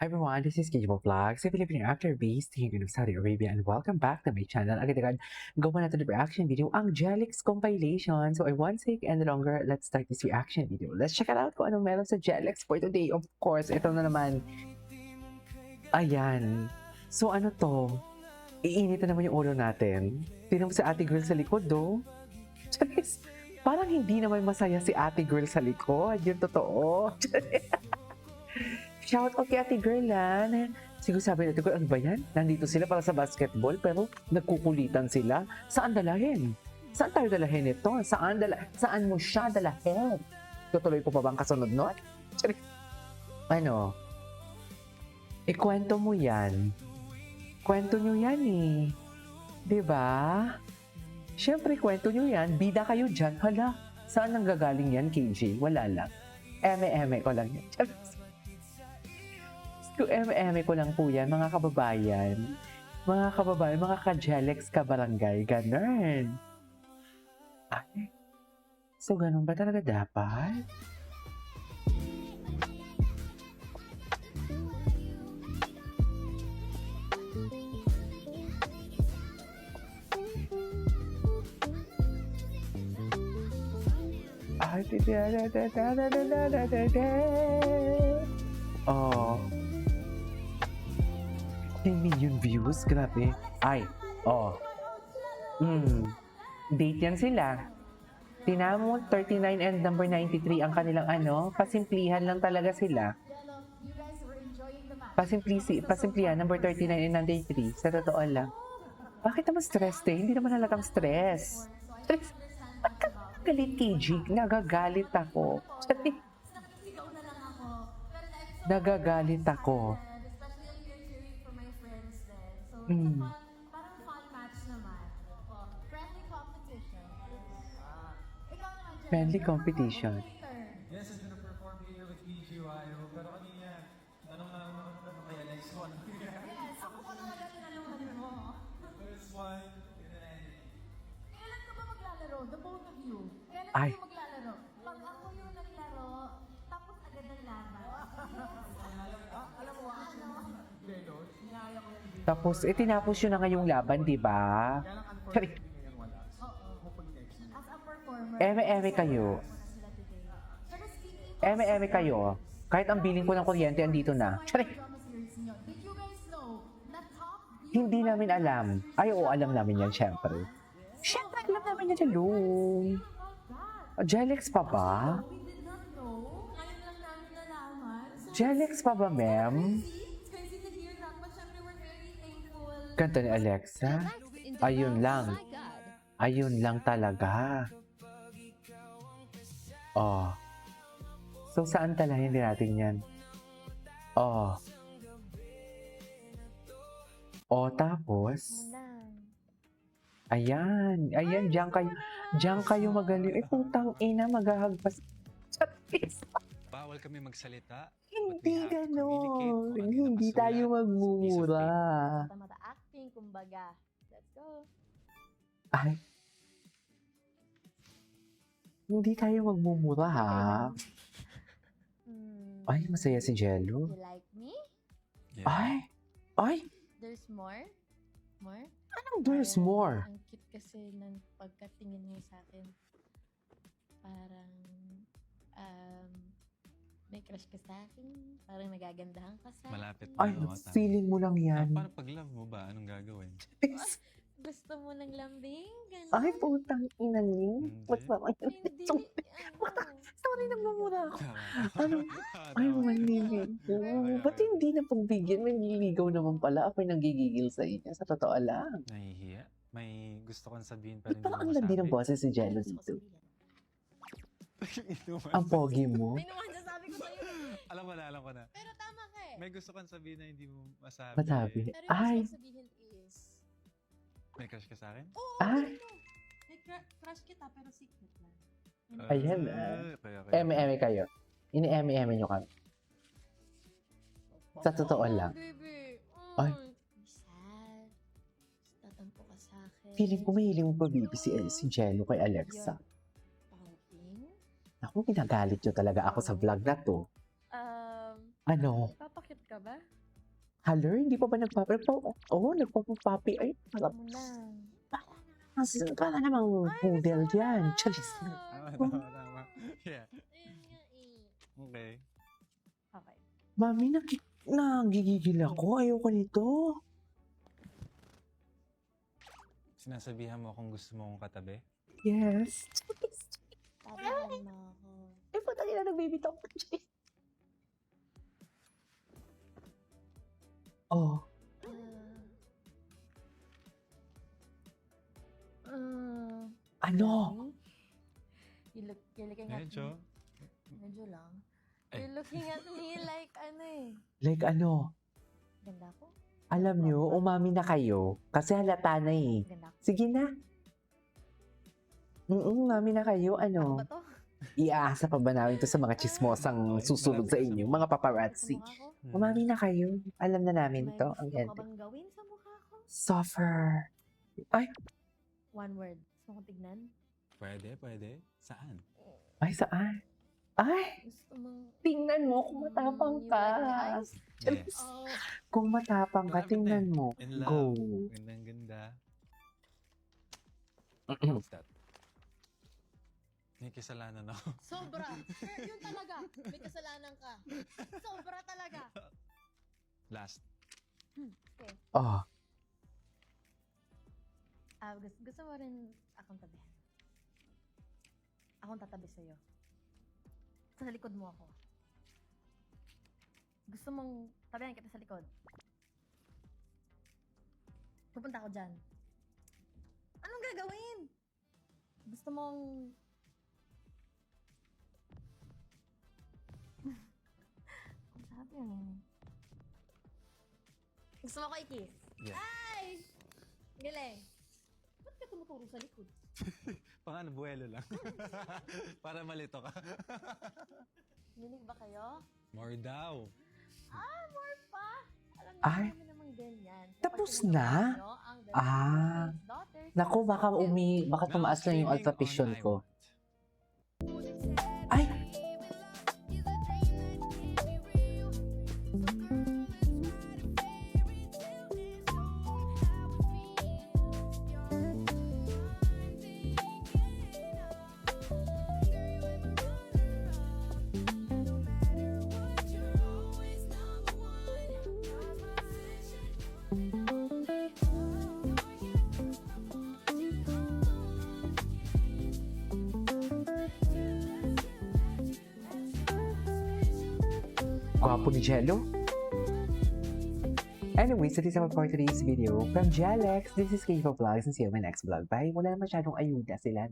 Hi everyone, this is Kijibo Vlogs, a Filipino actor based here in Saudi Arabia, and welcome back to my channel. Agad-agad, gawa natin ng reaction video, ang Jelix compilation. So I won't take any longer, let's start this reaction video. Let's check it out kung anong meron sa Jelix for today. Of course, ito na naman. Ayan. So ano to? Iinit na naman yung ulo natin. Tingnan mo si ate girl sa likod, do. Charis, parang hindi naman masaya si ate girl sa likod. Yung totoo. Shout out kay ate girl siguro sabi natin ko, ano ba yan? Nandito sila para sa basketball pero nagkukulitan sila. Saan dalahin? Saan tayo dalahin ito? Saan mo siya dalahin? Tutuloy ko pa bang kasunod nun? Ano? Ikwento mo yan. Kwento nyo yan eh. Diba? Siyempre kwento nyo yan. Bida kayo dyan. Hala, saan nang gagaling yan, KJ? Wala lang. Eme-eme ko lang yan. Eme-eme ko lang po yan, mga kababayan. Mga kababayan, mga ka-Jelex ka-barangay. Ganun. Ay. So, ganun ba talaga dapat? Oh. 10 million views? Grabe. Ay, oh. Date yan sila. Tinamo, 39 and number 93 ang kanilang pasimplihan lang talaga sila. Pasimplihan, number 39 and 93. Sa totoo lang. Bakit naman stress eh? Hindi naman halatang stress. Stress. Galit KG, nagagalit ako. Nagagalit ako. Parang fun match naman. Friendly competition. Ikaw naman, Jen. Friendly competition. Yes, I'm gonna perform here with BGYO. Pero kanina, tanong kay Alex one. Yes, ako pa talaga tinanungan mo. First one, Kailan ka ba maglalaro? The both of you. Kailan Ay. kayo maglalaro? Pag ako yung naglaro, tapos agad ang laban. Alam mo, Tapos, tinapos yun na ngayong laban, di ba? kaya lang unfortunately ngayon wala. So, hopefully next year. as a performer, Eme-eme kayo. sila today. Pero speaking of Eme-eme kayo. Kahit ang billing ko ng kuryente, andito na. Tsari! drama series niyo, did you guys know na top view Hindi namin alam. Ay, oo, alam namin yan, syempre. Syempre, alam namin yan, Jalo. about that? Jelex pa ba? We did not know. Ngayon lang namin nalaman. So, Jelex pa ba, ma'am? it's crazy to hear that. But syempre, we're very thankful. Kanta ni Alexa. Ayun lang. Ayun lang talaga. Oh. So, saan talahin din natin yan? Oh. Oh, tapos? Ayan. Ayan, diyan kayo magaling. Eh, putang ina, maghahagpas. Bawal kami magsalita. Hindi but we have to communicate ganon. kung ano Hindi nakasulat tayo sa piece of magmumura. paper. Mata acting, kumbaga. Let's go. Ay. Hindi tayo magmumura, ha? Ay, masaya si Jello. You like me? Yeah. Ay! Ay! There's more? More? Anong there's Parang more? Ang cute kasi ng pagkatingin mo sa akin. Parang, may crush ka sa akin. Parang nagagandahan ka sa Malapit Ay, na ako. feeling mo lang yan. Paano pag love mo ba? Anong gagawin? Gusto mo ng lambing? Ganun? Ay, putang ina niyo. Hindi. What's up? Hindi. Sorry, nagmumura ako. Ano? Tama. Ay, manlibig ko. Ba't hindi na pagbigyan? May nililigaw naman pala. Ako'y nanggigigil sa inyo. Sa totoo lang. Nahihiya. May gusto kong sabihin pero Ba't hindi parang mo ang landi ng masabi. boses si Jello Gusto ko dito? sabihin. Ang pogi mo. Ay naman, sasabi ko sa'yo. Alam ko na. Pero tama ka eh. May gusto kong sabihin na hindi mo masabi. Masabi. Pero yung Ay. gusto ko sabihin is, May crush ka sa akin? oo, Ay. may crush kita pero secret lang. Ayan, Kaya. Eme-eme kayo. Ini-eme-eme nyo kami. Sa totoo lang. Baby. Ay. Sad. Tatampo ka sa akin. Feeling ko mahiling mo pa bibi si Jello kay Alexa. Pouting? Ako, ginagalit nyo talaga ako sa vlog na to. Ano? Papakit ka ba? Hello, hindi pa ba nagpapapapi? Ay, Mo na. para namang poodle yan. Charis. Tama. Yeah. Ayun nga eh. Okay. Okay. Mami, nagigigil ako. Ayoko nito. Sinasabihan mo kung gusto mo akong katabi? Yes. Tabihan mo ako. Eh, puta nila ng baby talk. Oh, ano? You're looking at Medyo. me. Medyo lang. Ay. You're looking at me like ano eh. Like ano? Ganda ko? Alam nyo, umami na kayo. Kasi halata na eh. Ganda ko. Sige na. Umami na kayo. Ano Ano? ba to? Iaasa pa ba namin to sa mga chismosang susunod sa inyo? Mga paparazzi. Sa mukha ko? Umami na kayo. Alam na namin May to. Ang gusto ka ganda. bang gawin sa mukha ko? Suffer. Ay, One word. Gusto mo tignan? Pwede. Saan? ay saan? Ay, Gusto mong... tingnan mo kung matapang You ka. like my eyes? Yes. Oh. Kung matapang ka, Grabe tingnan na. mo. In love. Go. Gandang-ganda. What's that? May kasalanan ako. Sobra! Yun talaga! May kasalanan ka! Sobra talaga! Last. Okay. Oh, Gusto mo rin akong tabihan. Akong tatabi sa'yo. Sa likod mo ako. Gusto mong tabihan kita sa likod. Pupunta ako dyan. Anong gagawin? Gusto mong... Ang sarap yun eh. Gusto mo ko i-kiss? Yeah. Ay! Galing. Ba't ka tumuturo sa likod? Pang ano, buwelo lang. Para malito ka. Minig ba kayo? More daw. More pa? Alam niyo, Ay. marami namang ganyan. Tapos Kapag na? sinubukan niyo ang The Ah. King's Daughters, naku, baka baka Now tumaas lang yung streaming alta on vision ko. iWatch. Ay! Gwapo ni Jello. Anyways, that is all for today's video. From Jalex, this is Kayfa Vlogs and see you in my next vlog. Bye! Wala na masyadong ayuda sila.